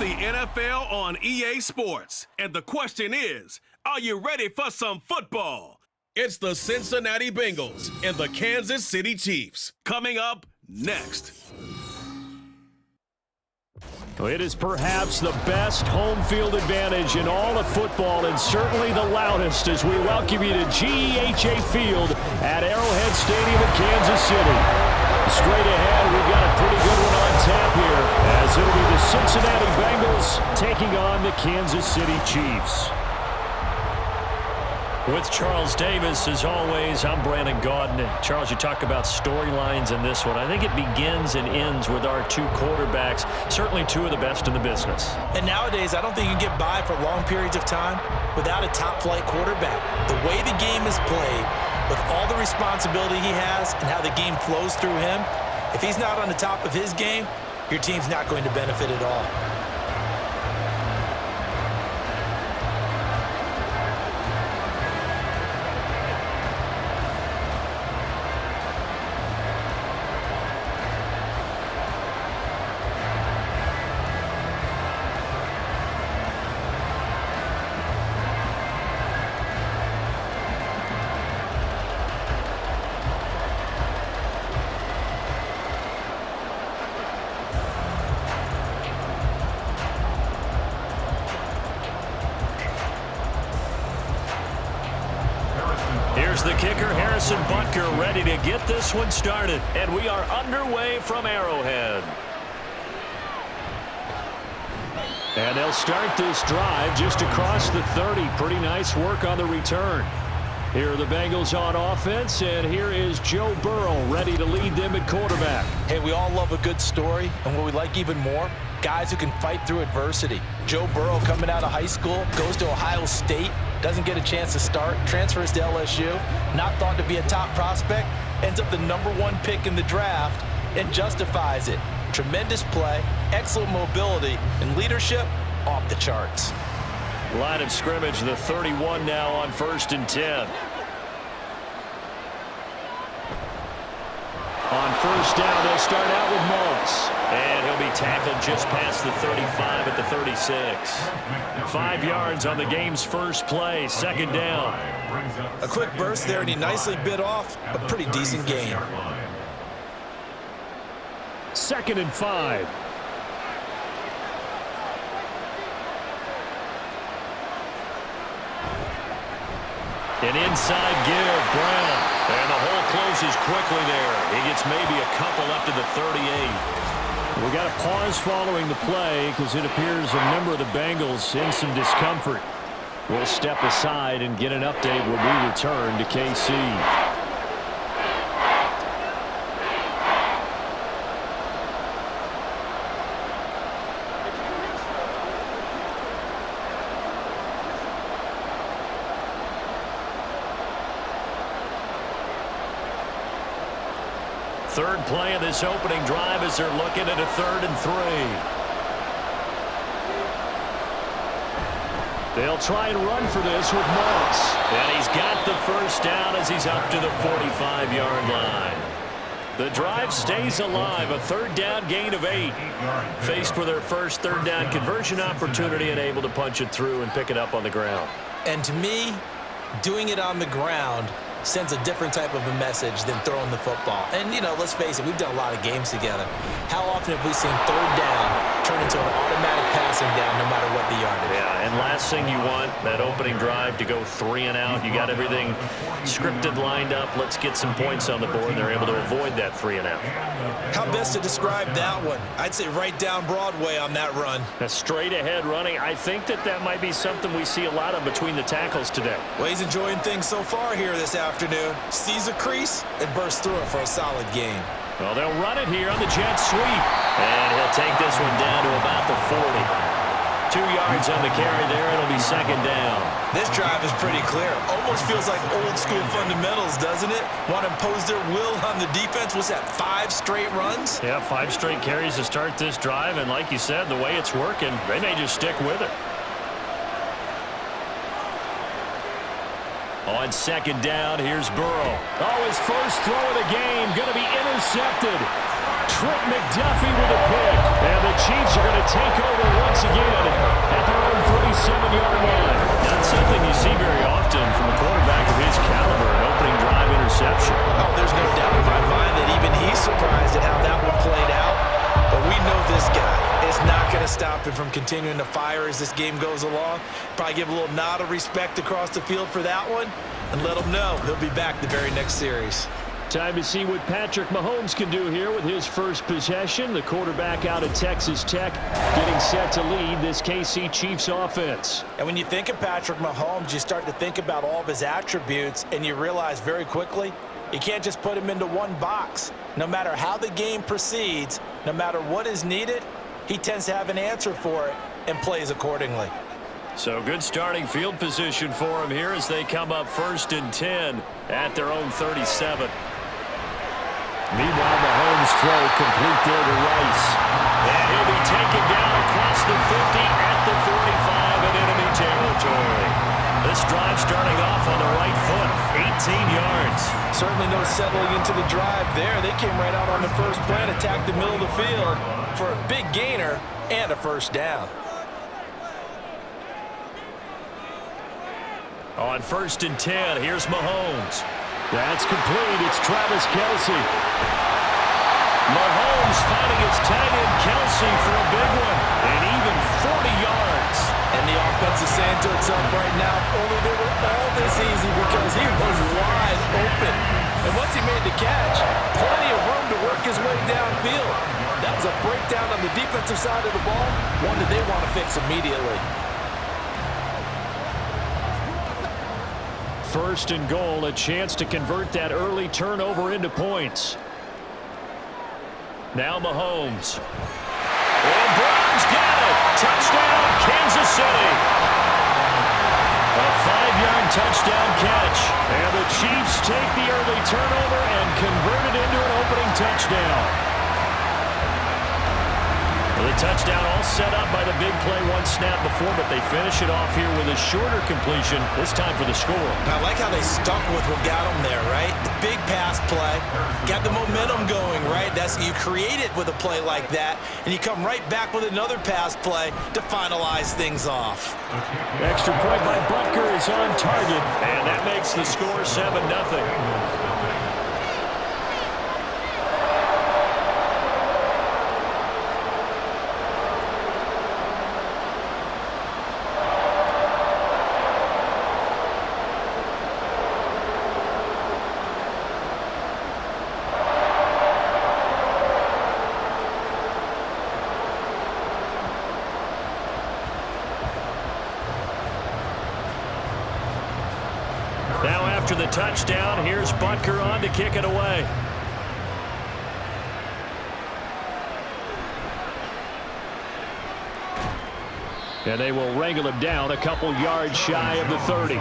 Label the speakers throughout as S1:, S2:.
S1: the NFL on EA Sports. And the question is, are you ready for some football? It's the Cincinnati Bengals and the Kansas City Chiefs. Coming up next.
S2: It is perhaps the best home field advantage in all of football, and certainly the loudest, as we welcome you to GEHA Field at Arrowhead Stadium in Kansas City. Straight ahead, we've got a pretty good one on tap here, as it'll be the Cincinnati Bengals taking on the Kansas City Chiefs. With Charles Davis, as always, I'm Brandon Gaudin. Charles, you talk about storylines in this one. I think it begins and ends with our two quarterbacks, certainly two of the best in the business.
S3: And nowadays, I don't think you can get by for long periods of time without a top-flight quarterback. The way the game is played, with all the responsibility he has and how the game flows through him, if he's not on the top of his game, your team's not going to benefit at all.
S2: Here's the kicker, Harrison Butker, ready to get this one started. And we are underway from Arrowhead. And they'll start this drive just across the 30. Pretty nice work on the return. Here are the Bengals on offense, and here is Joe Burrow ready to lead them at quarterback.
S3: Hey, we all love a good story, and what we like even more, guys who can fight through adversity. Joe Burrow coming out of high school, goes to Ohio State, doesn't get a chance to start, transfers to LSU, not thought to be a top prospect, ends up the #1 pick in the draft, and justifies it. Tremendous play, excellent mobility, and leadership off the charts.
S2: Line of scrimmage, the 31 now on 1st and 10. On first down, they'll start out with Moss. And he'll be tackled just past the 35 at the 36. 5 yards on the game's first play, 2nd down.
S3: A quick burst there, and he nicely bit off a pretty decent gain.
S2: 2nd and 5. An inside give, Brown. And the hole closes quickly there. He gets maybe a couple up to the 38. We got a pause following the play because it appears a member of the Bengals in some discomfort. We'll step aside and get an update when we return to KC. Third play of this opening drive as they're looking at a 3rd and 3. They'll try and run for this with Moss. And he's got the first down as he's up to the 45-yard line. The drive stays alive, a 3rd down gain of 8. Faced with their first 3rd down conversion opportunity and able to punch it through and pick it up on the ground.
S3: And to me, doing it on the ground sends a different type of a message than throwing the football. And, you know, let's face it, we've done a lot of games together. How often have we seen 3rd down turn into an automatic passing down no matter what the yardage?
S2: Yeah, and last thing you want, that opening drive to go 3 and out. You got everything scripted, lined up. Let's get some points on the board. They're able to avoid that 3 and out.
S3: How best to describe that one? I'd say right down Broadway on that run.
S2: A straight ahead running. I think that might be something we see a lot of between the tackles today.
S3: Well, he's enjoying things so far here this afternoon. Sees a crease and bursts through it for a solid gain.
S2: Well, they'll run it here on the jet sweep. And he'll take this one down to about the 40. 2 yards on the carry there. It'll be 2nd down.
S3: This drive is pretty clear. Almost feels like old school fundamentals, doesn't it? Want to impose their will on the defense. Was that 5 straight runs?
S2: Yeah, 5 straight carries to start this drive. And like you said, the way it's working, they may just stick with it. On second down, here's Burrow. Oh, his first throw of the game going to be intercepted. Trent McDuffie with a pick. And the Chiefs are going to take over once again at their own 37-yard line. Not something you see very often from a quarterback of his caliber, an opening drive interception.
S3: Oh, there's no doubt in my mind that even he's surprised at how that one played out. But we know this guy is not going to stop him from continuing to fire as this game goes along. Probably give a little nod of respect across the field for that one and let him know he'll be back the very next series.
S2: Time to see what Patrick Mahomes can do here with his first possession. The quarterback out of Texas Tech getting set to lead this KC Chiefs offense.
S3: And when you think of Patrick Mahomes, you start to think about all of his attributes, and you realize very quickly you can't just put him into one box. No matter how the game proceeds, no matter what is needed, he tends to have an answer for it and plays accordingly.
S2: So good starting field position for him here as they come up 1st and 10 at their own 37. Meanwhile, Mahomes' throw complete there to Rice. And he'll be taken down across the 50 at the 45 in enemy territory. This drive starting off on the right foot, 18 yards.
S3: Certainly no settling into the drive there. They came right out on the first play and attacked the middle of the field for a big gainer and a first down.
S2: On 1st and 10, here's Mahomes. That's complete. It's Travis Kelce. Mahomes finding his tight end Kelce for a big one. And even 40 yards.
S3: And the offense is saying to itself right now, only they were all this easy because he was wide open. And once he made the catch, plenty of room to work his way downfield. That was a breakdown on the defensive side of the ball, one that they want to fix immediately.
S2: 1st and goal, a chance to convert that early turnover into points. Now Mahomes. And Browns got it. Touchdown, Kansas City. A 5-yard touchdown catch. And the Chiefs take the early turnover and convert it into an opening touchdown. The touchdown all set up by the big play one snap before, but they finish it off here with a shorter completion, this time for the score.
S3: I like how they stuck with what got them there, right? The big pass play, got the momentum going, right? You create it with a play like that, and you come right back with another pass play to finalize things off.
S2: Extra point by Butker is on target, and that makes the score 7-0. Now after the touchdown, here's Butker on to kick it away. And they will wrangle him down a couple yards shy of the 30.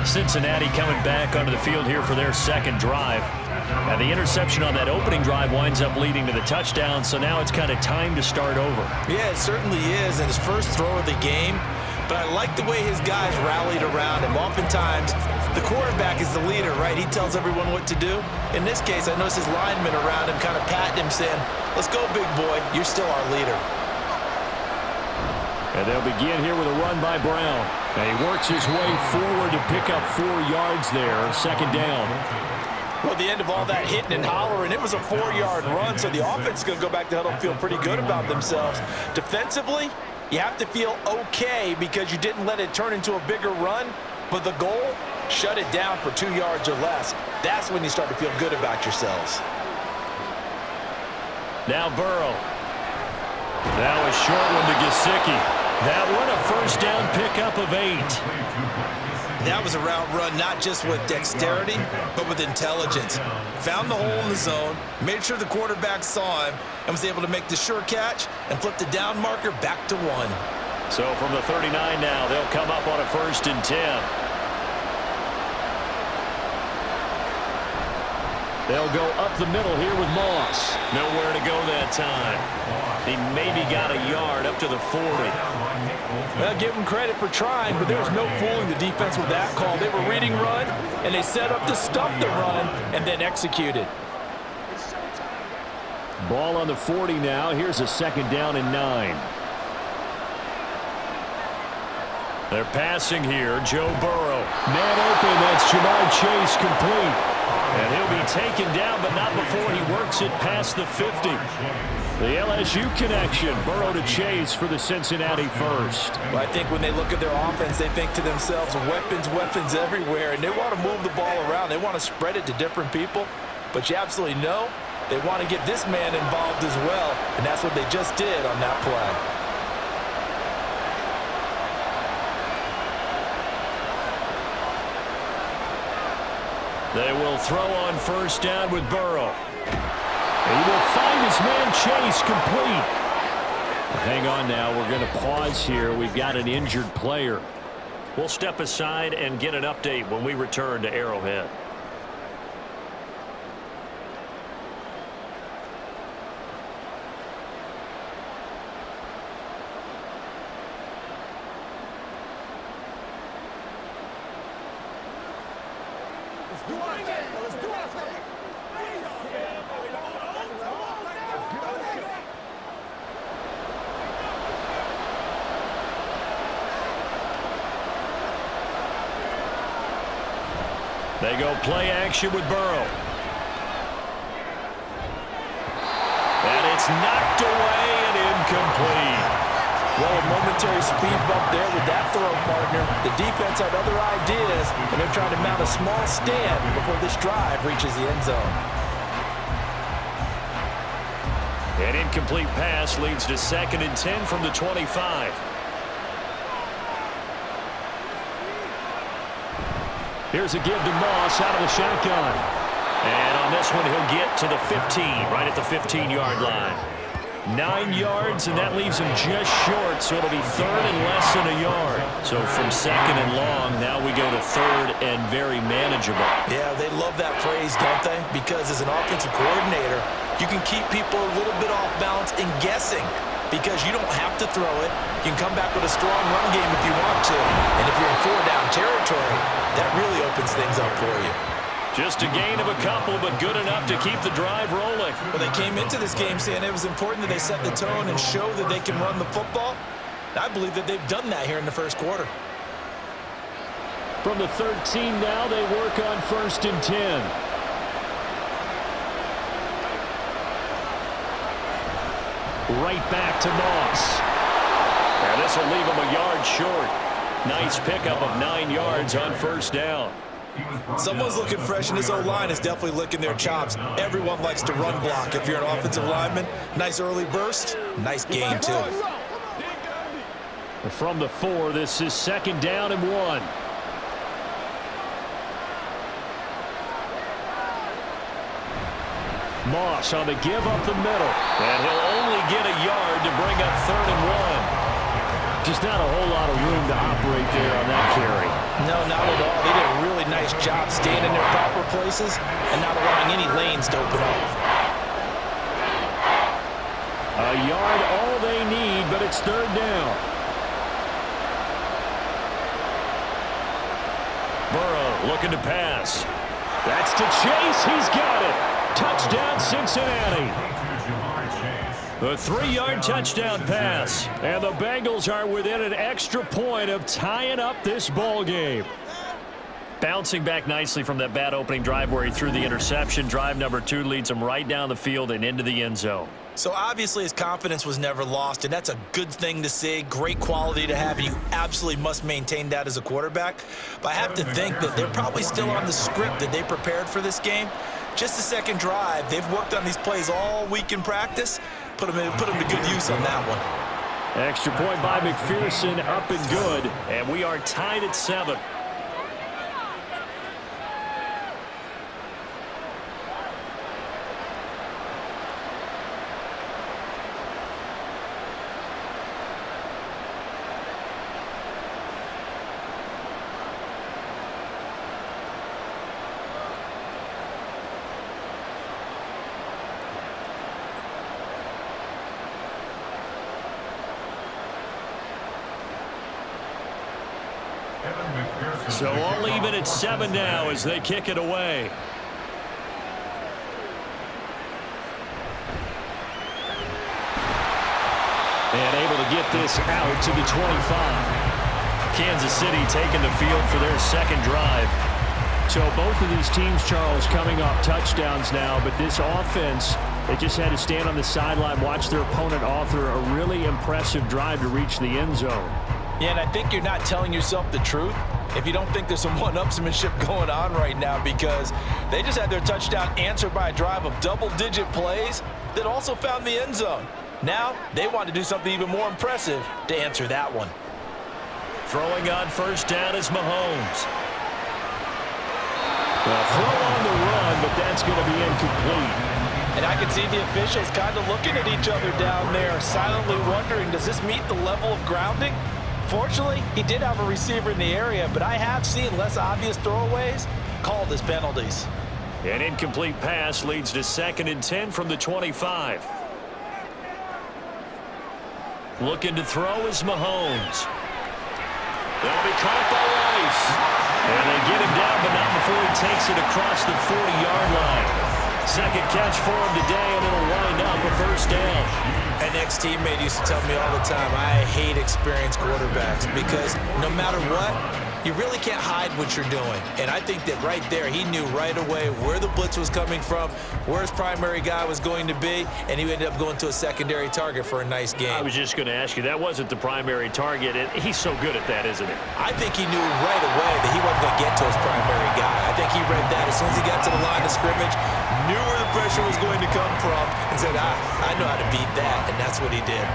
S2: Cincinnati coming back onto the field here for their second drive. And the interception on that opening drive winds up leading to the touchdown, so now it's kind of time to start over.
S3: Yeah, it certainly is, and his first throw of the game. But I like the way his guys rallied around him. Oftentimes, the quarterback is the leader, right? He tells everyone what to do. In this case, I noticed his linemen around him kind of patting him, saying, "Let's go, big boy. You're still our leader."
S2: And they'll begin here with a run by Brown. And he works his way forward to pick up 4 yards there, second down.
S3: Well, the end of all that hitting and hollering, it was a 4-yard run, so the offense is going to go back to huddle and feel pretty good about themselves. Defensively, you have to feel okay because you didn't let it turn into a bigger run, but the goal, shut it down for 2 yards or less. That's when you start to feel good about yourselves.
S2: Now Burrow. Now a short one to Gesicki. That one a first down pickup of 8.
S3: That was a route run not just with dexterity, but with intelligence. Found the hole in the zone, made sure the quarterback saw him, and was able to make the sure catch and flip the down marker back to 1.
S2: So from the 39 now, they'll come up on a 1st and 10. They'll go up the middle here with Moss. Nowhere to go that time. He maybe got a yard up to the 40.
S3: Well, give him credit for trying, but there was no fooling the defense with that call. They were reading run, and they set up to stop the run and then executed.
S2: Ball on the 40 now. Here's a 2nd down and 9. They're passing here. Joe Burrow. Man open. That's Jamar Chase complete. And he'll be taken down, but not before he works it past the 50. The LSU connection. Burrow to Chase for the Cincinnati first.
S3: Well, I think when they look at their offense, they think to themselves, weapons everywhere, and they want to move the ball around. They want to spread it to different people, but you absolutely know they want to get this man involved as well, and that's what they just did on that play.
S2: They will throw on 1st down with Burrow. He will find his man Chase complete. Hang on now. We're going to pause here. We've got an injured player. We'll step aside and get an update when we return to Arrowhead. They go play action with Burrow. And it's knocked away and incomplete.
S3: Well, a momentary speed bump there with that throw partner. The defense had other ideas, and they're trying to mount a small stand before this drive reaches the end zone.
S2: An incomplete pass leads to 2nd and 10 from the 25. Here's a give to Moss out of the shotgun. And on this one, he'll get to the 15, right at the 15-yard line. 9 yards, and that leaves him just short, so it'll be 3rd and less than a yard. So from 2nd and long, now we go to 3rd and very manageable.
S3: Yeah, they love that phrase, don't they? Because as an offensive coordinator, you can keep people a little bit off balance and guessing because you don't have to throw it. You can come back with a strong run game if you want to. And if you're in 4-down territory, that really opens things up for you.
S2: Just a gain of a couple, but good enough to keep the drive rolling.
S3: Well, they came into this game saying it was important that they set the tone and show that they can run the football. I believe that they've done that here in the first quarter.
S2: From the 13 now, they work on 1st and 10. Right back to Moss. And this will leave him a yard short. Nice pickup of 9 yards on 1st down.
S3: Someone's looking fresh, and his O-line is definitely licking their chops. Everyone likes to run block. If you're an offensive lineman, nice early burst, nice gain too.
S2: From the 4, this is 2nd down and 1. Moss on the give up the middle. And he'll only get a yard to bring up 3rd and 1. Just not a whole lot of room to operate there on that carry.
S3: No, not at all. They did a really nice job staying in their proper places and not allowing any lanes to open up.
S2: A yard all they need, but it's 3rd down. Burrow looking to pass. That's to Chase. He's got it. Touchdown, Cincinnati. The 3-yard touchdown pass. And the Bengals are within an extra point of tying up this ball game. Bouncing back nicely from that bad opening drive where he threw the interception. Drive number 2 leads him right down the field and into the end zone.
S3: So obviously his confidence was never lost, and that's a good thing to see. Great quality to have, and you absolutely must maintain that as a quarterback. But I have to think that they're probably still on the script that they prepared for this game. Just the second drive. They've worked on these plays all week in practice. Put them to good use on that one.
S2: Extra point by McPherson, up and good. And we are tied at 7. So all even at 7 now as they kick it away. And able to get this out to the 25. Kansas City taking the field for their second drive. So both of these teams, Charles, coming off touchdowns now, but this offense, they just had to stand on the sideline, watch their opponent author a really impressive drive to reach the end zone.
S3: Yeah, and I think you're not telling yourself the truth if you don't think there's some one-upsmanship going on right now, because they just had their touchdown answered by a drive of double-digit plays that also found the end zone. Now they want to do something even more impressive to answer that one.
S2: Throwing on first down is Mahomes. A throw on the run, but that's going to be incomplete.
S3: And I can see the officials kind of looking at each other down there, silently wondering, does this meet the level of grounding? Fortunately, he did have a receiver in the area, but I have seen less obvious throwaways called as penalties.
S2: An incomplete pass leads to 2nd and 10 from the 25. Looking to throw is Mahomes. That'll be caught by Rice. And they get him down, but not before he takes it across the 40-yard line. Second catch for him today, and it'll wind up a first down.
S3: An ex-teammate used to tell me all the time, I hate experienced quarterbacks because no matter what, you really can't hide what you're doing. And I think that right there, he knew right away where the blitz was coming from, where his primary guy was going to be, and he ended up going to a secondary target for a nice game.
S2: I was just going to ask you, that wasn't the primary target, and he's so good at that, isn't he?
S3: I think he knew right away that he wasn't going to get to his primary guy. I think he read that as soon as he got to the line of scrimmage, knew where the pressure was going to come from, and said, I know how to beat that, and that's what he did.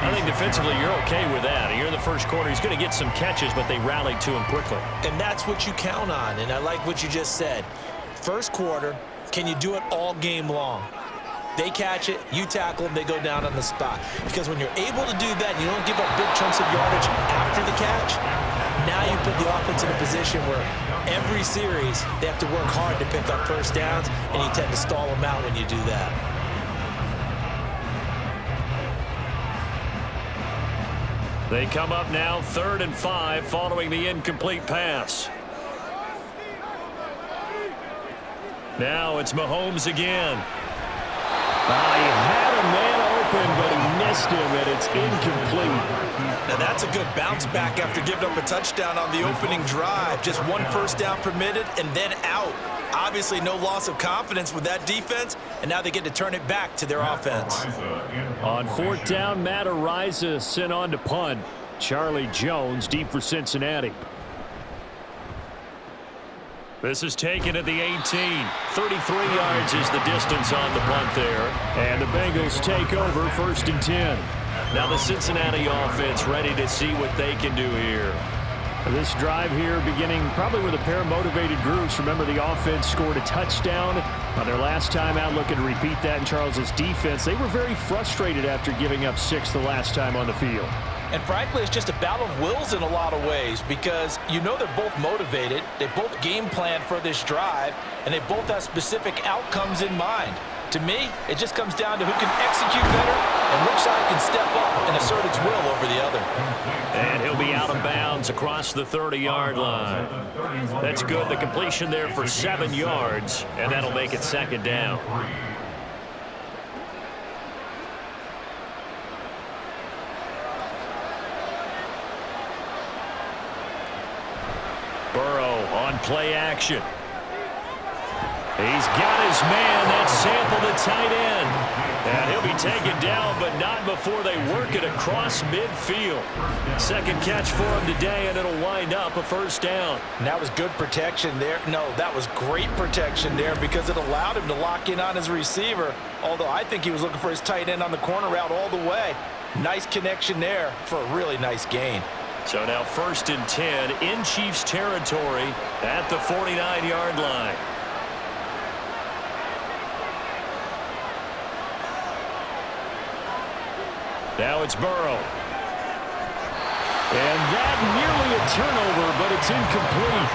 S2: I think defensively you're okay with that. You're in the first quarter. He's going to get some catches, but they rallied to him quickly.
S3: And that's what you count on, and I like what you just said. First quarter, can you do it all game long? They catch it, you tackle them, they go down on the spot. Because when you're able to do that and you don't give up big chunks of yardage after the catch, now you put the offense in a position where every series they have to work hard to pick up first downs, and you tend to stall them out when you do that.
S2: They come up now 3rd and 5 following the incomplete pass. Now it's Mahomes again. He had a man open, but he missed him, and it's incomplete.
S3: Now that's a good bounce back after giving up a touchdown on the opening drive. Just one first down permitted and then out. Obviously no loss of confidence with that defense, and now they get to turn it back to their offense.
S2: On 4th down, Matt Ariza sent on to punt. Charlie Jones deep for Cincinnati. This is taken at the 18. 33 yards is the distance on the punt there. And the Bengals take over 1st and 10. Now the Cincinnati offense ready to see what they can do here. This drive here beginning probably with a pair of motivated groups. Remember, the offense scored a touchdown on their last time out, looking to repeat that in Charles's defense. They were very frustrated after giving up 6 the last time on the field.
S3: And frankly, it's just a battle of wills in a lot of ways, because you know they're both motivated, they both game plan for this drive, and they both have specific outcomes in mind. To me, it just comes down to who can execute better and which side can step up and assert its will over the other.
S2: And he'll be out of bounds across the 30-yard line. That's good. The completion there for 7 yards, and that'll make it 2nd down. Burrow on play action. He's got his man. That's Sample, the tight end. And he'll be taken down, but not before they work it across midfield. Second catch for him today, and it'll wind up a first down.
S3: And that was good protection there. No, that was great protection there, because it allowed him to lock in on his receiver, although I think he was looking for his tight end on the corner route all the way. Nice connection there for a really nice gain.
S2: So now 1st and 10 in Chiefs territory at the 49-yard line. Now it's Burrow. And that nearly a turnover, but it's incomplete.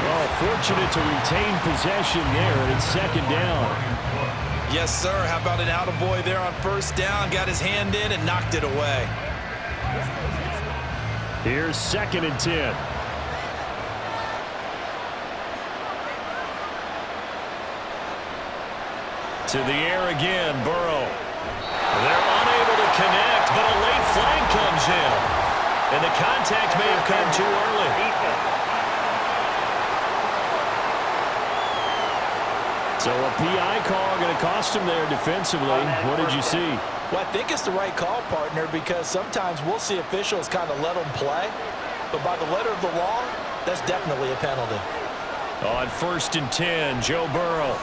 S2: Well, fortunate to retain possession there, and it's 2nd down.
S3: Yes, sir. How about an attaboy there on 1st down? Got his hand in and knocked it away.
S2: Here's 2nd and 10. To the air again, Burrow. They're unable to connect, but a late flag comes in. And the contact may have come too early. So a PI call going to cost him there defensively. What did you see?
S3: Well, I think it's the right call, partner, because sometimes we'll see officials kind of let them play. But by the letter of the law, that's definitely a penalty.
S2: On 1st and 10, Joe Burrow.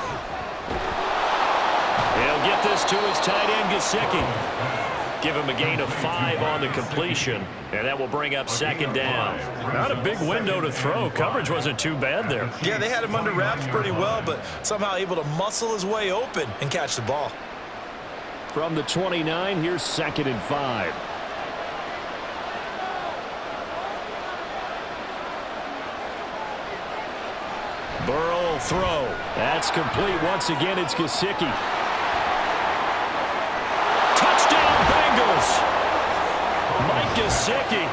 S2: He'll get this to his tight end, Gesicki. Give him a gain of 5 on the completion, and that will bring up 2nd down. Not a big window to throw. Coverage wasn't too bad there.
S3: Yeah, they had him under wraps pretty well, but somehow able to muscle his way open and catch the ball.
S2: From the 29, here's 2nd and 5. Burrow will throw. That's complete. Once again, it's Gesicki. Touchdown, Bengals. Mike Gesicki,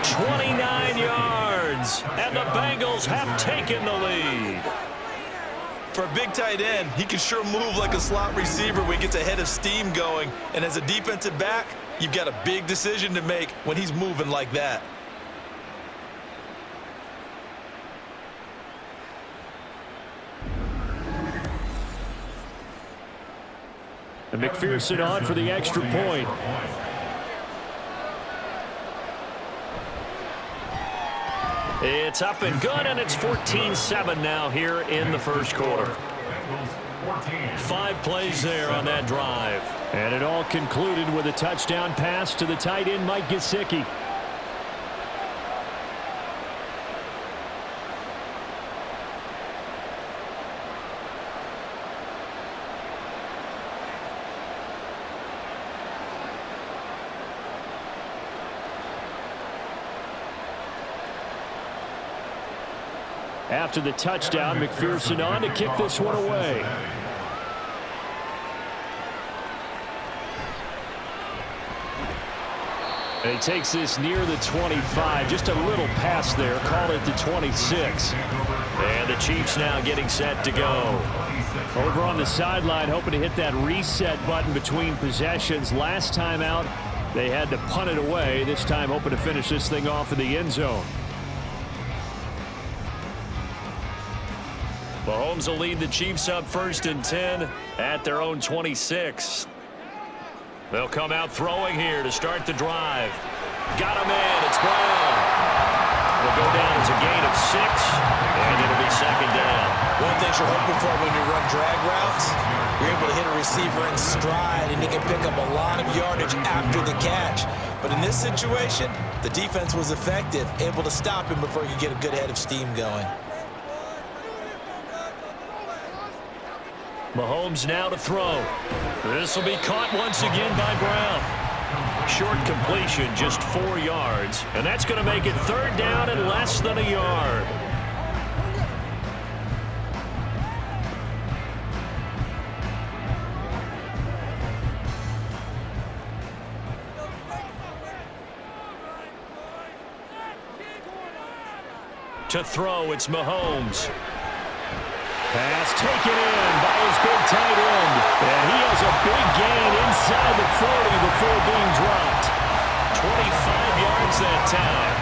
S2: 29 yards, and the Bengals have taken the lead.
S3: For a big tight end, he can sure move like a slot receiver when he gets a head of steam going. And as a defensive back, you've got a big decision to make when he's moving like that.
S2: And McPherson on for the extra point. It's up and good, and it's 14-7 now here in the first quarter. 5 plays there on that drive. And it all concluded with a touchdown pass to the tight end, Mike Gesicki. After the touchdown, McPherson on to kick this one away. And he takes this near the 25. Just a little pass there. Call it the 26. And the Chiefs now getting set to go. Over on the sideline, hoping to hit that reset button between possessions. Last time out, they had to punt it away. This time hoping to finish this thing off in the end zone. Mahomes will lead the Chiefs up 1st and 10 at their own 26. They'll come out throwing here to start the drive. Got him in. It's Brown. Will go down as a gain of 6, and it'll be 2nd down.
S3: One thing you're hoping for when you run drag routes, you're able to hit a receiver in stride, and he can pick up a lot of yardage after the catch. But in this situation, the defense was effective, able to stop him before he could get a good head of steam going.
S2: Mahomes now to throw. This will be caught once again by Brown. Short completion, just 4 yards. And that's going to make it 3rd down and less than a yard. To throw, it's Mahomes. Pass taken in by his big tight end. And he has a big gain inside the 40 before being dropped. 25 yards that time.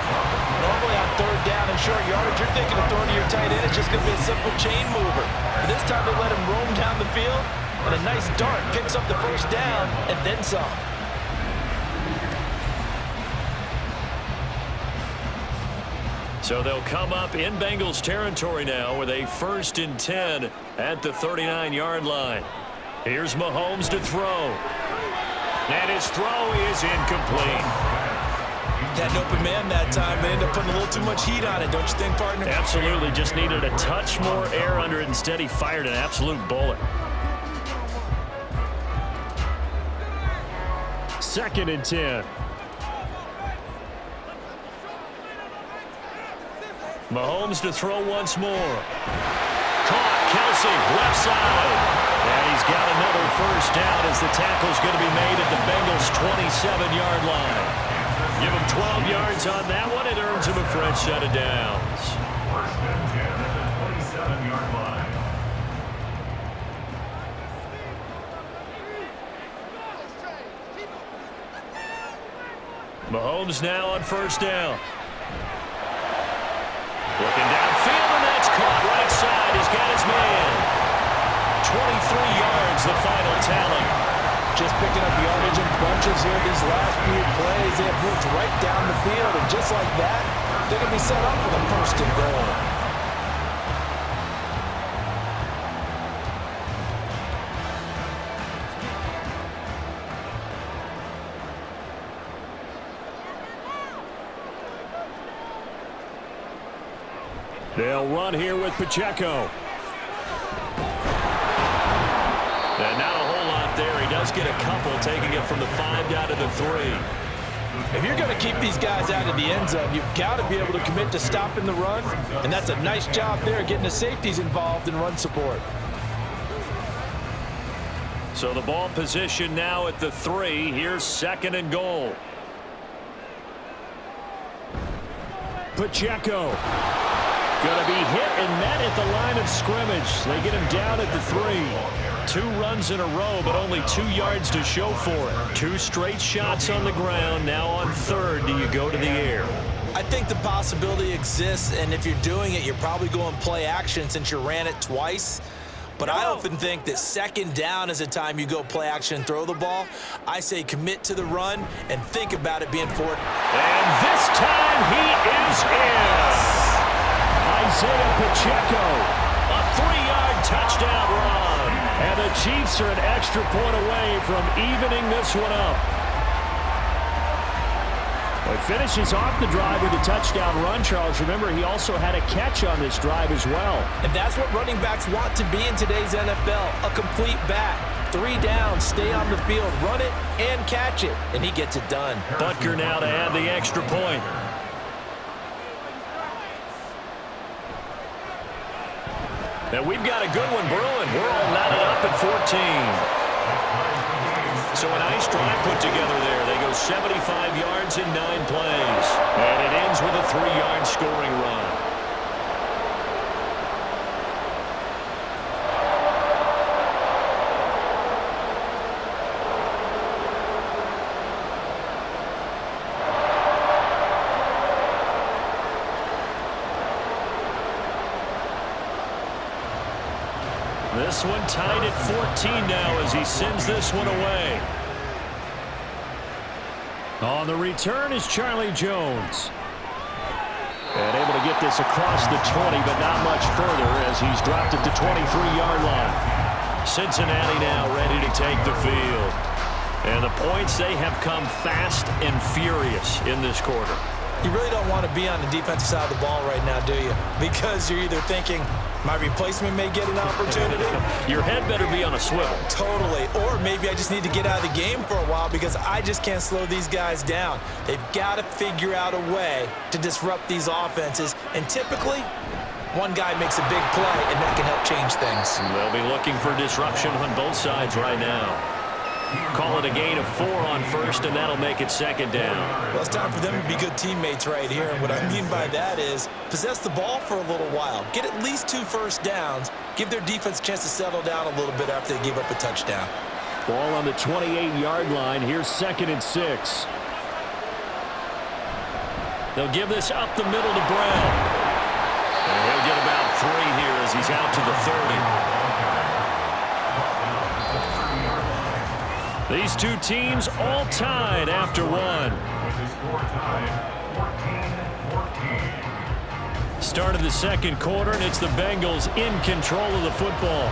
S3: Normally on 3rd down and short yardage, you're thinking of throwing to your tight end. It's just going to be a simple chain mover. But this time they let him roam down the field, and a nice dart picks up the 1st down and then some.
S2: So they'll come up in Bengals territory now with a 1st and 10 at the 39-yard line. Here's Mahomes to throw. And his throw is incomplete.
S3: Had an open man that time, but ended up putting a little too much heat on it, don't you think, partner?
S2: Absolutely. Just needed a touch more air under it. Instead, he fired an absolute bullet. 2nd and 10. Mahomes to throw once more. Caught. Kelsey, left side. And he's got another 1st down as the tackle's going to be made at the Bengals' 27-yard line. Give him 12 yards on that one. It earns him a fresh set of downs.
S4: 1st and 10 at the 27-yard line.
S2: Mahomes now on first down. Looking downfield, and that's caught right side. He's got his man. 23 yards, the final tally.
S3: Just picking up yardage in bunches here these last few plays. They have moved right down the field, and just like that, they're going to be set up for the first and goal.
S2: They'll run here with Pacheco. And not a whole lot there. He does get a couple, taking it from the 5 down to the 3.
S3: If you're going to keep these guys out of the end zone, you've got to be able to commit to stopping the run, and that's a nice job there, getting the safeties involved in run support.
S2: So the ball position now at the 3. Here's 2nd and goal. Pacheco. Going to be hit and met at the line of scrimmage. They get him down at the 3. 2 runs in a row, but only 2 yards to show for it. 2 straight shots on the ground. Now on 3rd, do you go to the air?
S3: I think the possibility exists, and if you're doing it, you're probably going play action since you ran it twice. But I often think that 2nd down is a time you go play action and throw the ball. I say commit to the run and think about it being 4th.
S2: And this time he is in. Isaiah Pacheco, a 3-yard touchdown run. And the Chiefs are an extra point away from evening this one up. Well, he finishes off the drive with a touchdown run, Charles. Remember, he also had a catch on this drive as well.
S3: And that's what running backs want to be in today's NFL, a complete back. 3 down, stay on the field, run it, and catch it. And he gets it done.
S2: Butker now to add the extra point. And we've got a good one brewing. We're all knotted up at 14. So a nice drive put together there. They go 75 yards in 9 plays. And it ends with a 3-yard scoring run. This one tied at 14 now as he sends this one away. On the return is Charlie Jones. And able to get this across the 20, but not much further as he's dropped at the 23-yard line. Cincinnati now ready to take the field. And the points, they have come fast and furious in this quarter.
S3: You really don't want to be on the defensive side of the ball right now, do you? Because you're either thinking, my replacement may get an opportunity.
S2: Your head better be on a swivel.
S3: Totally. Or maybe I just need to get out of the game for a while because I just can't slow these guys down. They've got to figure out a way to disrupt these offenses. And typically, one guy makes a big play, and that can help change things.
S2: They'll be looking for disruption on both sides right now. Call it a gain of 4 on first, and that'll make it 2nd down.
S3: Well, it's time for them to be good teammates right here. And what I mean by that is possess the ball for a little while. Get at least 2 first downs. Give their defense a chance to settle down a little bit after they give up a touchdown.
S2: Ball on the 28-yard line. Here's 2nd and 6. They'll give this up the middle to Brown. And he'll get about 3 here as he's out to the 30. These two teams all tied after 1. Start of the 2nd quarter, and it's the Bengals in control of the football.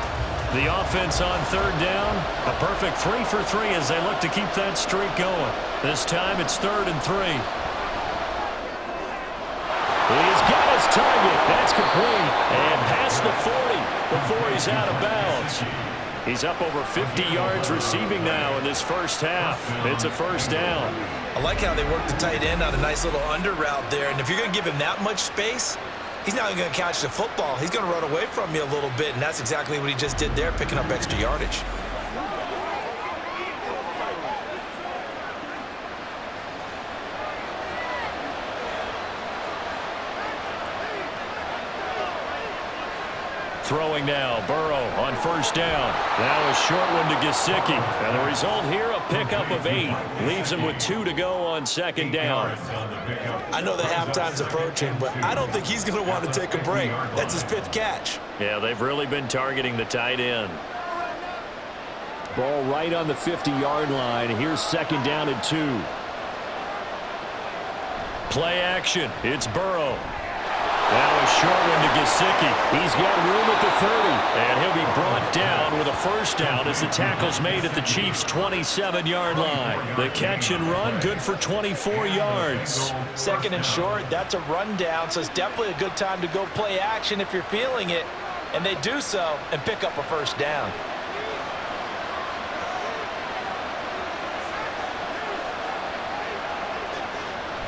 S2: The offense on 3rd down, a perfect 3 for 3 as they look to keep that streak going. This time it's 3rd and 3. He's got his target. That's complete. And past the 40 before he's out of bounds. He's up over 50 yards receiving now in this first half. It's a first down.
S3: I like how they work the tight end on a nice little under route there. And if you're going to give him that much space, he's not going to catch the football. He's going to run away from you a little bit, and that's exactly what he just did there, picking up extra yardage.
S2: Throwing now, Burrow on first down. Now a short one to Gesicki. And the result here, a pickup of 8. Leaves him with 2 to go on second down.
S3: I know the halftime's approaching, but I don't think he's going to want to take a break. That's his 5th catch.
S2: Yeah, they've really been targeting the tight end. Ball right on the 50-yard line. Here's second down and 2. Play action. It's Burrow. Now a short one to Gesicki. He's got room at the 30. And he'll be brought down with a first down as the tackle's made at the Chiefs' 27-yard line. The catch and run, good for 24 yards.
S3: Second and short, that's a rundown, so it's definitely a good time to go play action if you're feeling it. And they do so and pick up a first down.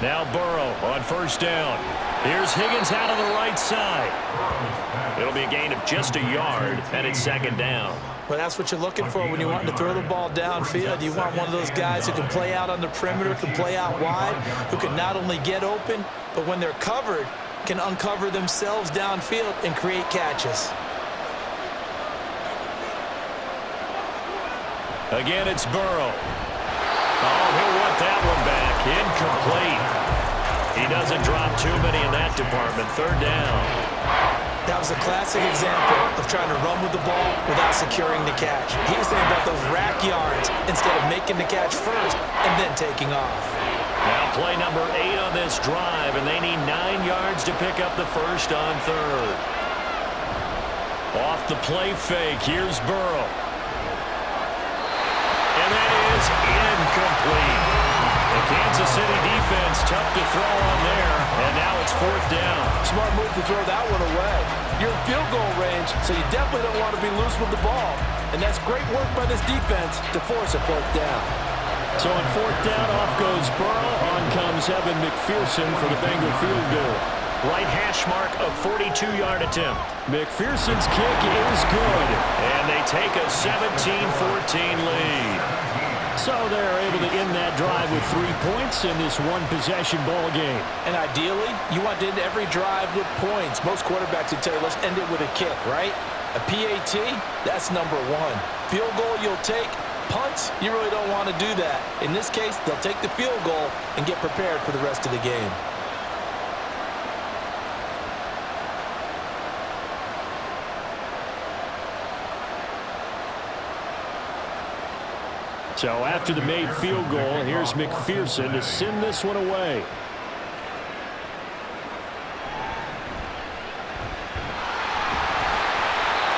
S2: Now Burrow on first down. Here's Higgins out of the right side. It'll be a gain of just a yard, and it's second down.
S3: Well, that's what you're looking for when you want to throw the ball downfield. You want one of those guys who can play out on the perimeter, can play out wide, who can not only get open, but when they're covered, can uncover themselves downfield and create catches.
S2: Again, it's Burrow. Oh, he'll want that one back. Incomplete. He doesn't drop too many in that department. Third down.
S3: That was a classic example of trying to run with the ball without securing the catch. He was thinking about those rack yards instead of making the catch first and then taking off.
S2: Now play number 8 on this drive, and they need 9 yards to pick up the first on third. Off the play fake, here's Burrow. And that is incomplete. The Kansas City defense tough to throw on there, and now it's fourth down.
S3: Smart move to throw that one away. You're in field goal range, so you definitely don't want to be loose with the ball. And that's great work by this defense to force a fourth down.
S2: So on fourth down, off goes Burrow. On comes Evan McPherson for the Bengal field goal. Right hash mark of 42-yard attempt. McPherson's kick is good, and they take a 17-14 lead. So they're able to end that drive with 3 points in this one-possession ball game.
S3: And ideally, you want to end every drive with points. Most quarterbacks would tell you, let's end it with a kick, right? A PAT, that's number 1. Field goal you'll take. Punts, you really don't want to do that. In this case, they'll take the field goal and get prepared for the rest of the game.
S2: So after the made field goal, here's McPherson to send this one away.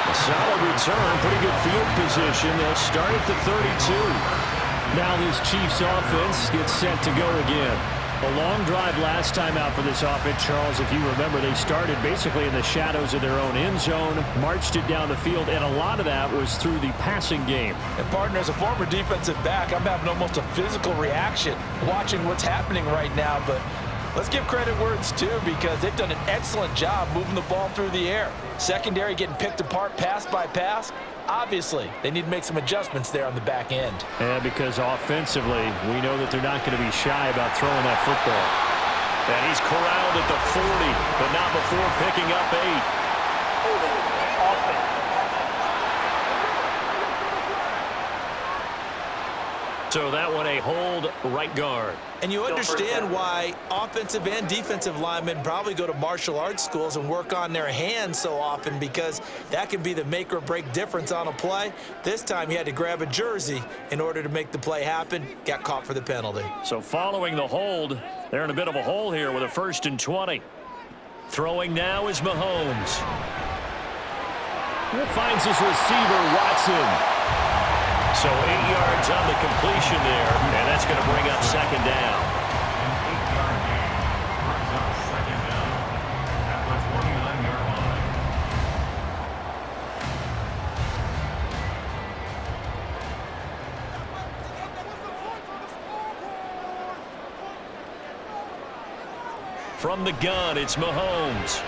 S2: A solid return, pretty good field position. They'll start at the 32. Now this Chiefs offense gets set to go again. A long drive last time out for this offense, Charles. If you remember, they started basically in the shadows of their own end zone, marched it down the field, and a lot of that was through the passing game.
S3: And partner, as a former defensive back, I'm having almost a physical reaction watching what's happening right now. But let's give credit where it's due, because they've done an excellent job moving the ball through the air. Secondary getting picked apart pass by pass. Obviously, they need to make some adjustments there on the back end.
S2: Yeah, because offensively, we know that they're not going to be shy about throwing that football. And he's corralled at the 40, but not before picking up 8. So that one a hold, right guard.
S3: And you understand why offensive and defensive linemen probably go to martial arts schools and work on their hands so often, because that can be the make or break difference on a play. This time he had to grab a jersey in order to make the play happen. Got caught for the penalty.
S2: So following the hold, they're in a bit of a hole here with a 1st and 20. Throwing now is Mahomes. Finds his receiver, Watson. So 8 yards on the completion there, and that's going to bring up second down. From the gun, it's Mahomes.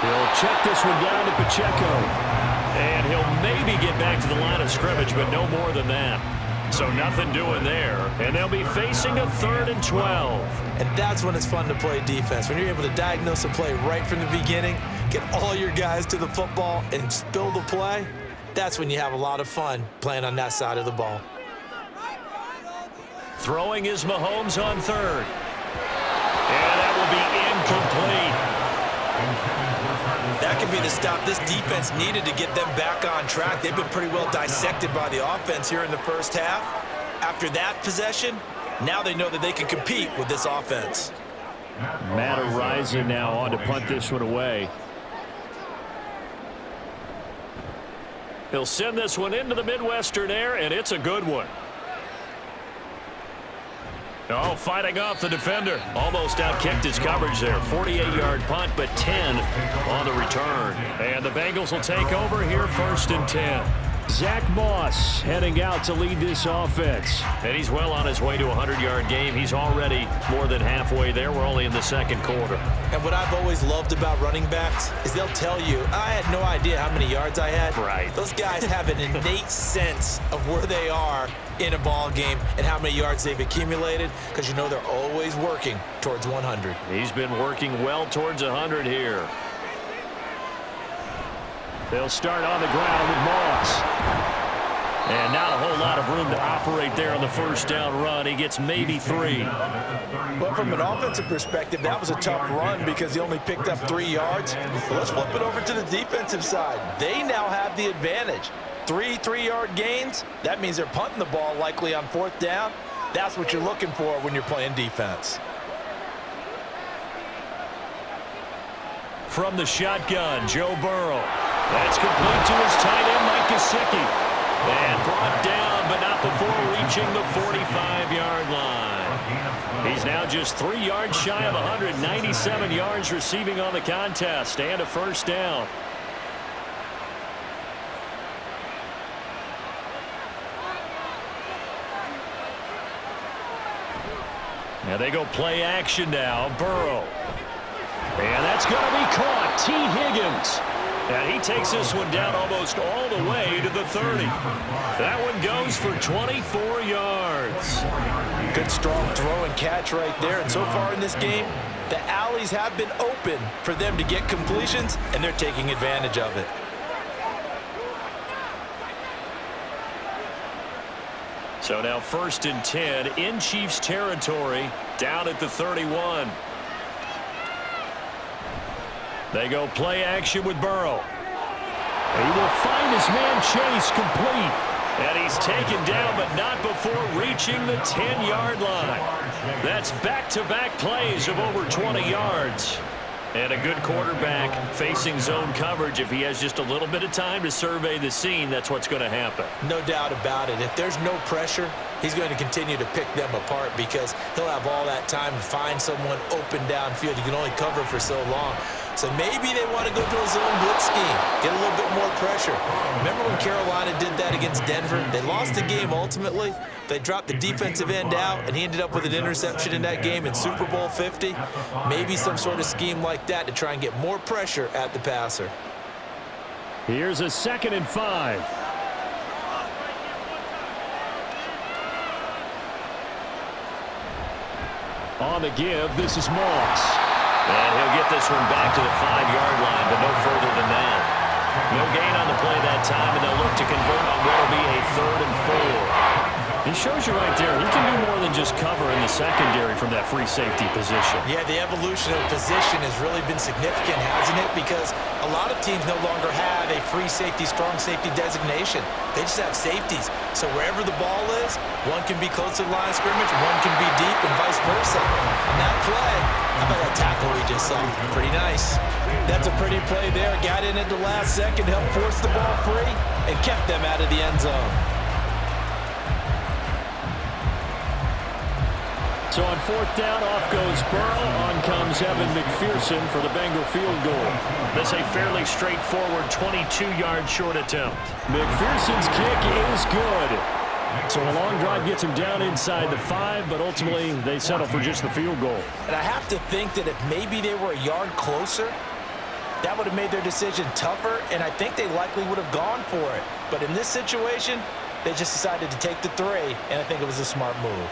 S2: He'll check this one down to Pacheco. And he'll maybe get back to the line of scrimmage, but no more than that. So nothing doing there. And they'll be facing a 3rd and 12.
S3: And that's when it's fun to play defense. When you're able to diagnose a play right from the beginning, get all your guys to the football, and spill the play, that's when you have a lot of fun playing on that side of the ball.
S2: Throwing is Mahomes on 3rd. And that will be incomplete.
S3: That could be the stop this defense needed to get them back on track. They've been pretty well dissected by the offense here in the first half. After that possession, now they know that they can compete with this offense.
S2: Matt Araiza now on to punt this one away. He'll send this one into the Midwestern air, and it's a good one. Oh, fighting off the defender. Almost outkicked his coverage there. 48-yard punt, but 10 on the return. And the Bengals will take over here 1st and 10. Zach Moss heading out to lead this offense. And he's well on his way to a 100-yard game. He's already more than halfway there. We're only in the 2nd quarter.
S3: And what I've always loved about running backs is they'll tell you, I had no idea how many yards I had.
S2: Right.
S3: Those guys have an innate sense of where they are in a ball game and how many yards they've accumulated, because you know they're always working towards 100.
S2: He's been working well towards 100 here. They'll start on the ground with Moss. And not a whole lot of room to operate there on the 1st down run. He gets maybe 3.
S3: But from an offensive perspective, that was a tough run because he only picked up 3 yards. But let's flip it over to the defensive side. They now have the advantage. 3 3-yard gains, that means they're punting the ball likely on 4th down. That's what you're looking for when you're playing defense.
S2: From the shotgun, Joe Burrow. That's complete to his tight end, Mike Gesicki. And brought down, but not before reaching the 45-yard line. He's now just 3 yards shy of 197 yards receiving on the contest, and a 1st down. Now they go play action now. Burrow. And that's going to be caught. T. Higgins. And he takes this one down almost all the way to the 30. That one goes for 24 yards.
S3: Good strong throw and catch right there. And so far in this game, the alleys have been open for them to get completions, and they're taking advantage of it.
S2: So now 1st and 10 in Chiefs territory, down at the 31. They go play action with Burrow. He will find his man Chase complete. And he's taken down, but not before reaching the 10-yard line. That's back-to-back plays of over 20 yards. And a good quarterback facing zone coverage. If he has just a little bit of time to survey the scene, that's what's going to happen.
S3: No doubt about it. If there's no pressure, he's going to continue to pick them apart because he'll have all that time to find someone open downfield. You can only cover for so long. So maybe they want to go to a zone blitz scheme, get a little bit more pressure. Remember when Carolina did that against Denver? They lost the game ultimately. They dropped the defensive end out, and he ended up with an interception in that game in Super Bowl 50. Maybe some sort of scheme like that to try and get more pressure at the passer.
S2: Here's a 2nd and 5. On the give, this is Moss. And he'll get this one back to the 5-yard line, but no further than that. No gain on the play that time, and they'll look to convert on what will be a 3rd and 4. He shows you right there, he can do more than just cover in the secondary from that free safety position.
S3: Yeah, the evolution of position has really been significant, hasn't it? Because a lot of teams no longer have a free safety, strong safety designation. They just have safeties. So wherever the ball is, one can be close to the line of scrimmage, one can be deep, and vice versa. On that play, how about that tackle we just saw? Pretty nice. That's a pretty play there. Got in at the last second, helped force the ball free, and kept them out of the end zone.
S2: So on 4th down, off goes Burrow. On comes Evan McPherson for the Bengal field goal. This a fairly straightforward 22-yard short attempt. McPherson's kick is good. So a long drive gets him down inside the 5, but ultimately they settle for just the field goal.
S3: And I have to think that if maybe they were a yard closer, that would have made their decision tougher, and I think they likely would have gone for it. But in this situation, They just decided to take the 3, and I think it was a smart move.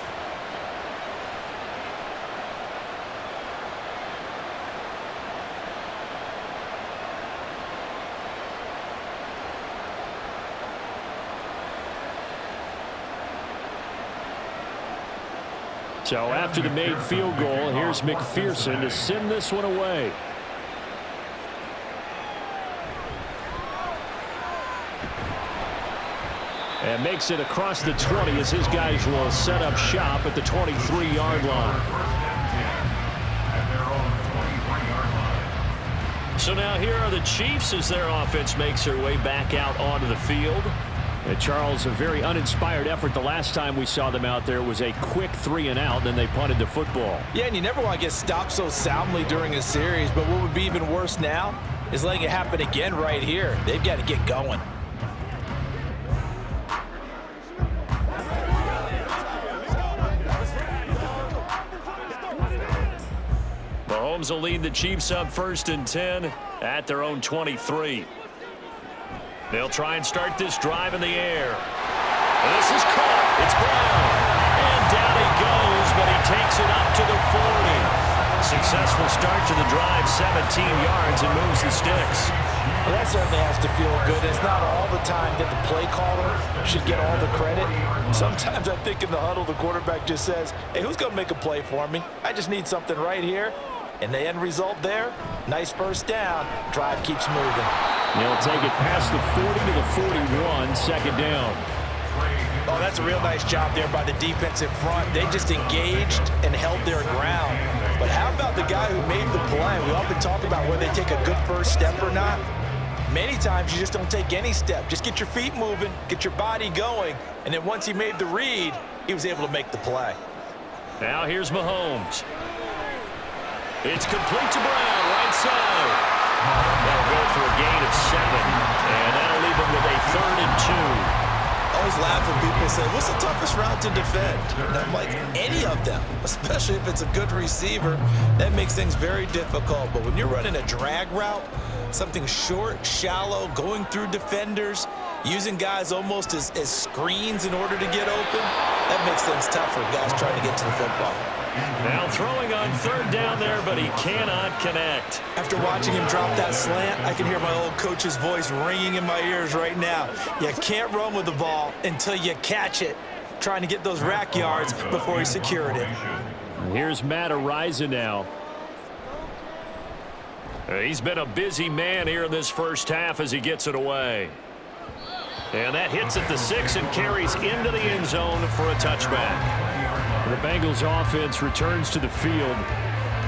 S2: So after the made field goal, here's McPherson to send this one away. And makes it across the 20 as his guys will set up shop at the 23-yard line. So now here are the Chiefs as their offense makes their way back out onto the field. And Charles, a very uninspired effort the last time we saw them out there was a quick 3-and-out, then they punted the football.
S3: Yeah, and you never want to get stopped so soundly during a series, but what would be even worse now is letting it happen again right here. They've got to get going.
S2: Mahomes will lead the Chiefs up 1st and 10 at their own 23. They'll try and start this drive in the air. This is caught. It's Brown. And down he goes, but he takes it up to the 40. Successful start to the drive, 17 yards, and moves the sticks.
S3: Well, that certainly has to feel good. It's not all the time that the play caller should get all the credit. Sometimes I think in the huddle, the quarterback just says, hey, who's going to make a play for me? I just need something right here. And the end result there, nice first down. Drive keeps moving.
S2: They'll take it past the 40 to the 41, 2nd down.
S3: Oh, that's a real nice job there by the defensive front. They just engaged and held their ground. But how about the guy who made the play? We often talk about whether they take a good first step or not. Many times you just don't take any step. Just get your feet moving, get your body going, and then once he made the read, he was able to make the play.
S2: Now here's Mahomes. It's complete to Brown, right side. That'll go for a gain of 7, and that'll leave him with a 3rd and 2.
S3: I always laugh when people say, what's the toughest route to defend? And I'm like, any of them, especially if it's a good receiver. That makes things very difficult. But when you're running a drag route, something short, shallow, going through defenders, using guys almost as screens in order to get open, that makes things tough for guys trying to get to the football.
S2: Now throwing on 3rd down there, but he cannot connect.
S3: After watching him drop that slant, I can hear my old coach's voice ringing in my ears right now. You can't run with the ball until you catch it, trying to get those rack yards before he secured it.
S2: Here's Matt Ariza now. He's been a busy man here in this first half as he gets it away. And that hits at the 6 and carries into the end zone for a touchback. The Bengals offense returns to the field.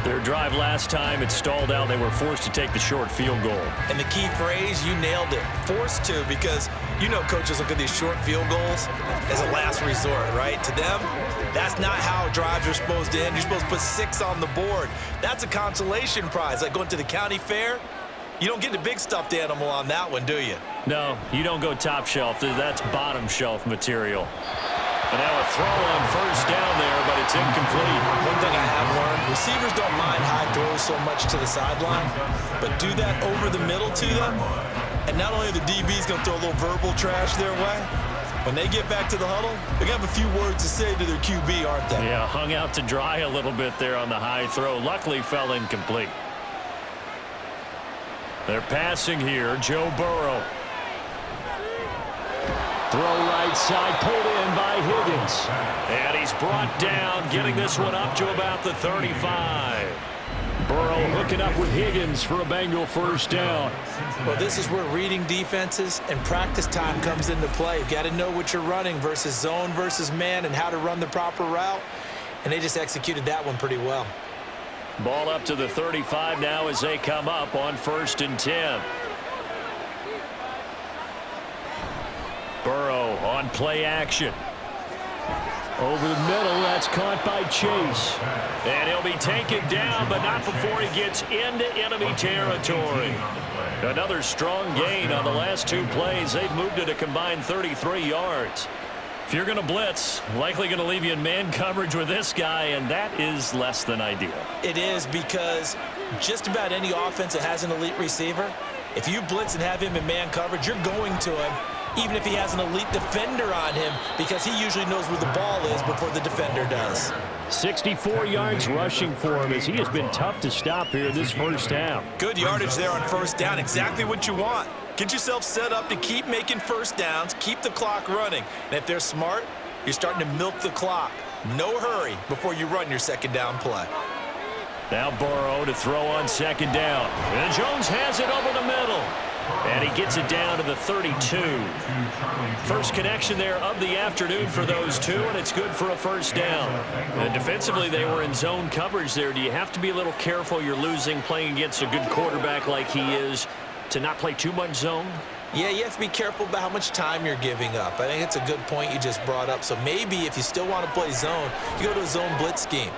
S2: Their drive last time, it stalled out. They were forced to take the short field goal.
S3: And the key phrase, you nailed it, forced to, because you know coaches look at these short field goals as a last resort, right? To them, that's not how drives are supposed to end. You're supposed to put 6 on the board. That's a consolation prize, like going to the county fair. You don't get the big stuffed animal on that one, do you?
S2: No, you don't go top shelf. That's bottom shelf material. And now a throw on 1st down there, but it's incomplete.
S3: One thing I have learned, receivers don't mind high throws so much to the sideline, but do that over the middle to them, and not only are the DBs going to throw a little verbal trash their way, when they get back to the huddle, they're going to have a few words to say to their QB, aren't they?
S2: Yeah, hung out to dry a little bit there on the high throw. Luckily fell incomplete. They're passing here, Joe Burrow. Throw right side, pulled in by Higgins. And he's brought down, getting this one up to about the 35. Burrow hooking up with Higgins for a Bengal 1st down.
S3: Well, this is where reading defenses and practice time comes into play. You've got to know what you're running versus zone versus man and how to run the proper route. And they just executed that one pretty well.
S2: Ball up to the 35 now as they come up on 1st and 10. Burrow on play action. Over the middle, that's caught by Chase. And he'll be taken down, but not before he gets into enemy territory. Another strong gain on the last 2 plays. They've moved it a combined 33 yards. If you're going to blitz, likely going to leave you in man coverage with this guy, and that is less than ideal.
S3: It is, because just about any offense that has an elite receiver, if you blitz and have him in man coverage, you're going to him. even if he has an elite defender on him, because he usually knows where the ball is before the defender does.
S2: 64 yards rushing for him, as he has been tough to stop here this first half.
S3: Good yardage there on first down, exactly what you want. Get yourself set up to keep making first downs, keep the clock running. And if they're smart, you're starting to milk the clock. No hurry before you run your second down play.
S2: Now Burrow to throw on second down. And Jones has it over the middle. And he gets it down to the 32. First connection there of the afternoon for those two, and it's good for a first down. And defensively, they were in zone coverage there. Do you have to be a little careful? You're losing playing against a good quarterback like he is to not play too much zone?
S3: Yeah, you have to be careful about how much time you're giving up. I think it's a good point you just brought up. So maybe if you still want to play zone, you go to a zone blitz scheme.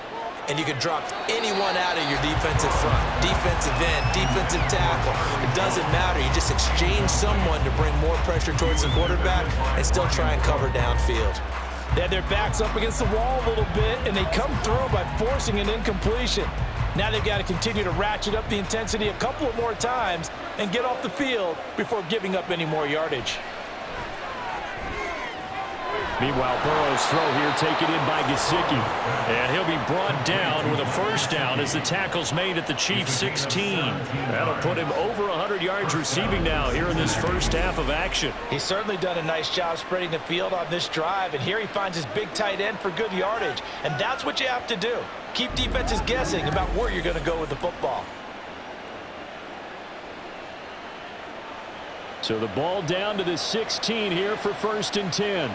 S3: And you can drop anyone out of your defensive front, defensive end, defensive tackle. It doesn't matter. You just exchange someone to bring more pressure towards the quarterback and still try and cover downfield.
S4: They had their backs up against the wall a little bit, and they come through by forcing an incompletion. Now they've got to continue to ratchet up the intensity a couple of more times and get off the field before giving up any more yardage.
S2: Meanwhile, Burrow's throw here taken in by Gesicki. And he'll be brought down with a first down as the tackle's made at the Chiefs' 16. That'll put him over 100 yards receiving now here in this first half of action.
S4: He's certainly done a nice job spreading the field on this drive, and here he finds his big tight end for good yardage. And that's what you have to do. Keep defenses guessing about where you're going to go with the football.
S2: So the ball down to the 16 here for 1st and 10.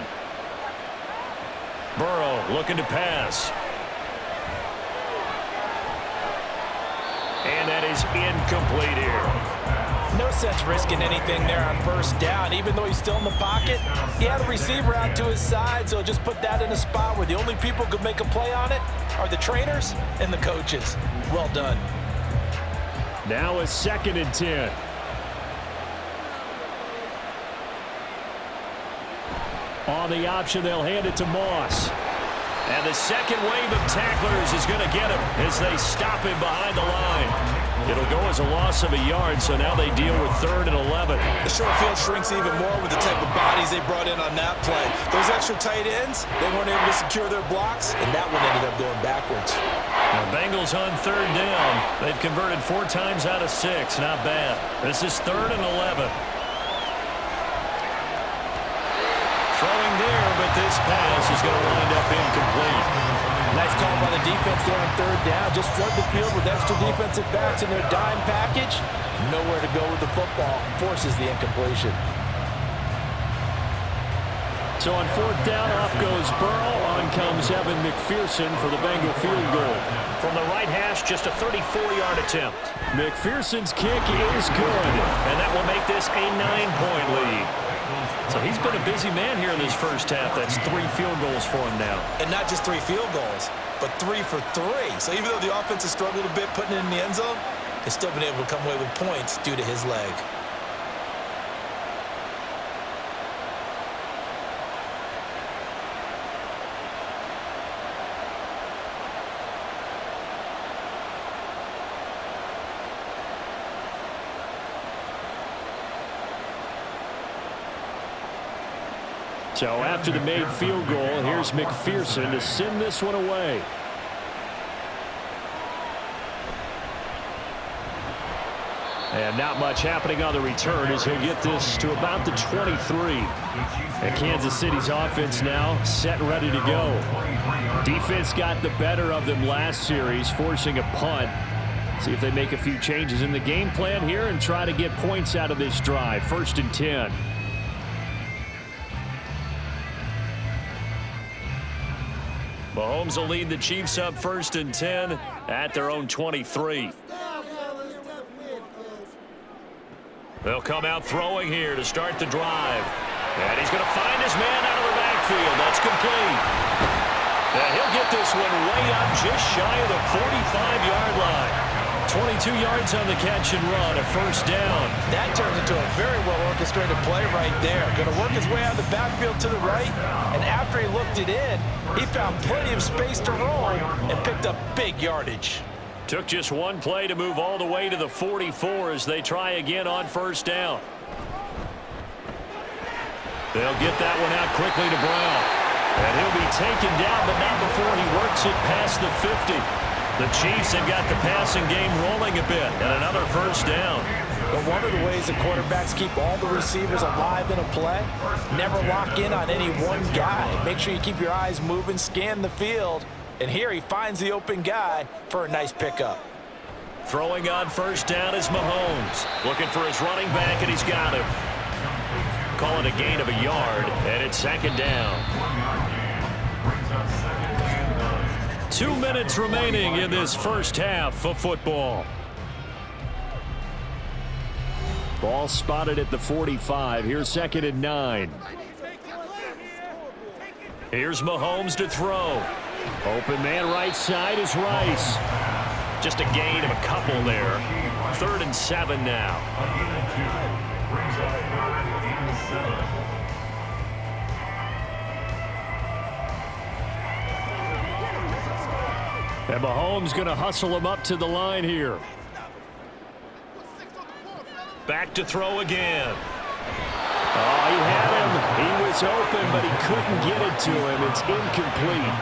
S2: Burrow looking to pass. And that is incomplete here.
S4: No sense risking anything there on first down. Even though he's still in the pocket, he had a receiver out to his side, so just put that in a spot where the only people who could make a play on it are the trainers and the coaches. Well done.
S2: Now a 2nd and 10. On the option, they'll hand it to Moss. And the second wave of tacklers is going to get him as they stop him behind the line. It'll go as a loss of a yard, so now they deal with 3rd and 11.
S3: The short field shrinks even more with the type of bodies they brought in on that play. Those extra tight ends, they weren't able to secure their blocks, and that one ended up going backwards.
S2: The Bengals on 3rd down. They've converted 4 times out of 6. Not bad. This is 3rd and 11. Throwing there, but this pass is going to wind up incomplete.
S4: Nice call by the defense there on 3rd down. Just flood the field with extra defensive backs in their dime package. Nowhere to go with the football. Forces the incompletion.
S2: So on 4th down, off goes Burrow. On comes Evan McPherson for the Bengal field goal. From the right hash, just a 34-yard attempt. McPherson's kick is good, and that will make this a 9-point lead. So he's been a busy man here in this first half. That's 3 field goals for him now.
S3: And not just 3 field goals, but 3 for 3. So even though the offense has struggled a bit putting it in the end zone, they've still been able to come away with points due to his leg.
S2: So after the made field goal, here's McPherson to send this one away. And not much happening on the return as he'll get this to about the 23. And Kansas City's offense now set and ready to go. Defense got the better of them last series, forcing a punt. See if they make a few changes in the game plan here and try to get points out of this drive. 1st and 10. Mahomes will lead the Chiefs up 1st and 10 at their own 23. They'll come out throwing here to start the drive. And he's going to find his man out of the backfield. That's complete. And he'll get this one way up just shy of the 45-yard line. 22 yards on the catch and run, a 1st down.
S4: That turns into a very well-orchestrated play right there. Going to work his way out of the backfield to the right, and after he looked it in, he found plenty of space to roll and picked up big yardage.
S2: Took just one play to move all the way to the 44 as they try again on 1st down. They'll get that one out quickly to Brown. And he'll be taken down, but not before he works it past the 50. The Chiefs have got the passing game rolling a bit, and another first down.
S4: But one of the ways the quarterbacks keep all the receivers alive in a play, never lock in on any one guy. Make sure you keep your eyes moving, scan the field, and here he finds the open guy for a nice pickup.
S2: Throwing on first down is Mahomes. Looking for his running back, and he's got him. Calling a gain of a yard, and it's second down. 2 minutes remaining in this first half of football. Ball spotted at the 45. Here's 2nd and 9. Here's Mahomes to throw. Open man right side is Rice. Just a gain of a couple there. 3rd and 7 now. And Mahomes going to hustle him up to the line here. Back to throw again. Oh, he had him. He was open, but he couldn't get it to him. It's incomplete.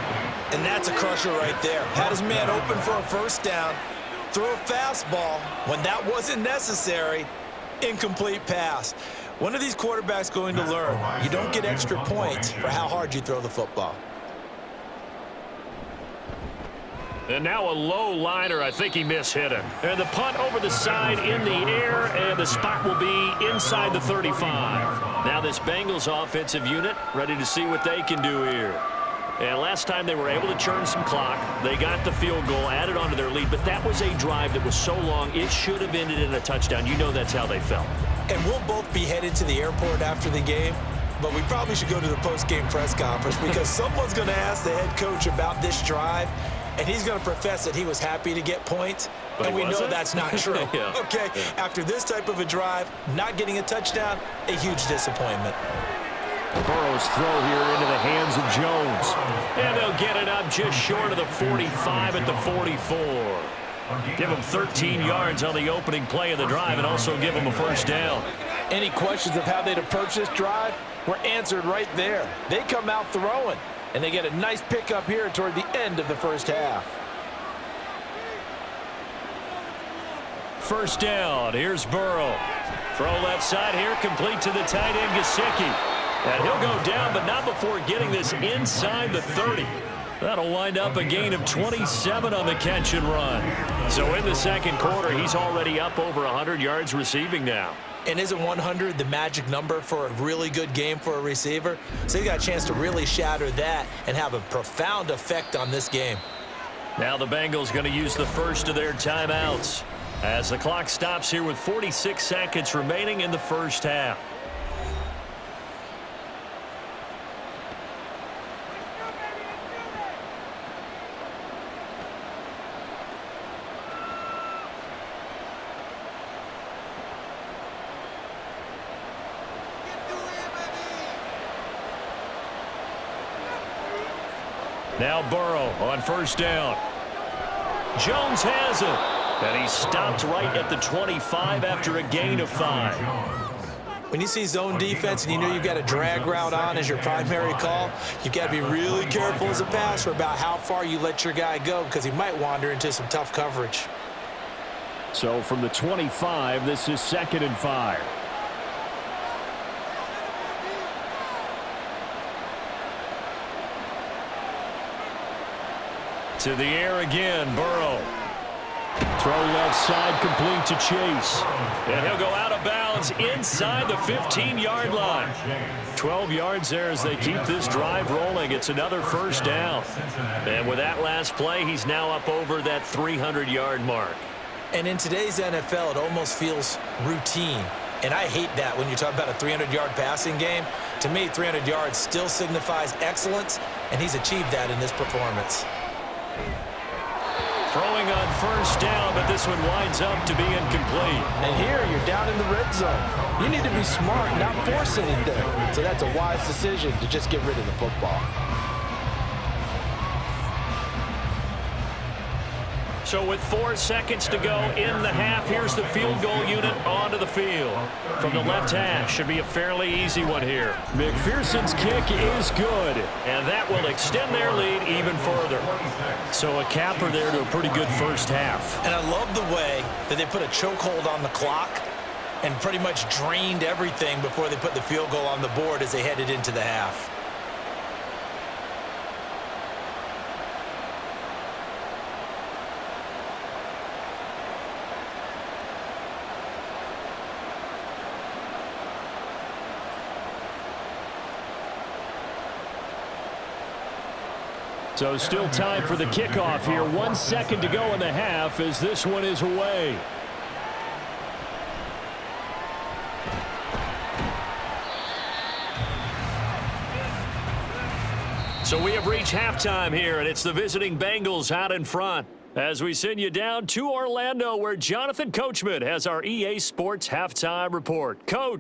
S4: And that's a crusher right there. Had his man open for a first down. Threw a fastball when that wasn't necessary. Incomplete pass. When are these quarterbacks going to learn? You don't get extra points for how hard you throw the football.
S2: And now a low liner. I think he mishit him. And the punt over the side in the air, and the spot will be inside the 35. Now this Bengals offensive unit ready to see what they can do here. And last time they were able to churn some clock. They got the field goal, added onto their lead, but that was a drive that was so long it should have ended in a touchdown. You know that's how they felt.
S4: And we'll both be headed to the airport after the game, but we probably should go to the post-game press conference because someone's going to ask the head coach about this drive, and he's going to profess that he was happy to get points, but and we know that's not true.
S2: Yeah.
S4: Okay, after this type of a drive, not getting a touchdown, a huge disappointment.
S2: Burrow's throw here into the hands of Jones. And they'll get it up just short of the 45 at the 44. Give him 13 yards on the opening play of the drive and also give him a first down.
S4: Any questions of how they'd approach this drive were answered right there. They come out throwing, and they get a nice pickup here toward the end of the first half.
S2: First down. Here's Burrow. Throw left side here, complete to the tight end, Gesicki. And he'll go down, but not before getting this inside the 30. That'll wind up a gain of 27 on the catch and run. So in the second quarter, he's already up over 100 yards receiving now.
S4: And isn't 100 the magic number for a really good game for a receiver? So he got a chance to really shatter that and have a profound effect on this game.
S2: Now the Bengals going to use the first of their timeouts as the clock stops here with 46 seconds remaining in the first half. Now Burrow on first down. Jones has it. And he's stopped right at the 25 after a gain of 5.
S4: When you see zone defense and you know you've got a drag route on as your primary call, you've got to be really careful as a passer about how far you let your guy go because he might wander into some tough coverage.
S2: So from the 25, this is 2nd and 5. To the air again, Burrow. Throw left side, complete to Chase. And he'll go out of bounds inside the 15-yard line. 12 yards there as they keep this drive rolling. It's another first down. And with that last play, he's now up over that 300-yard mark.
S4: And in today's NFL, it almost feels routine. And I hate that when you talk about a 300-yard passing game. To me, 300 yards still signifies excellence, and he's achieved that in this performance.
S2: Throwing on first down, but this one winds up to be incomplete.
S4: And here, you're down in the red zone. You need to be smart, not force anything. So that's a wise decision to just get rid of the football.
S2: So with 4 seconds to go in the half, here's the field goal unit onto the field. From the left hash, should be a fairly easy one here. McPherson's kick is good, and that will extend their lead even further. So a capper there to a pretty good first half.
S3: And I love the way that they put a chokehold on the clock and pretty much drained everything before they put the field goal on the board as they headed into the half.
S2: So still time for the kickoff here. 1 second to go in the half as this one is away. So we have reached halftime here, and it's the visiting Bengals out in front. As we send you down to Orlando, where Jonathan Coachman has our EA Sports Halftime Report. Coach.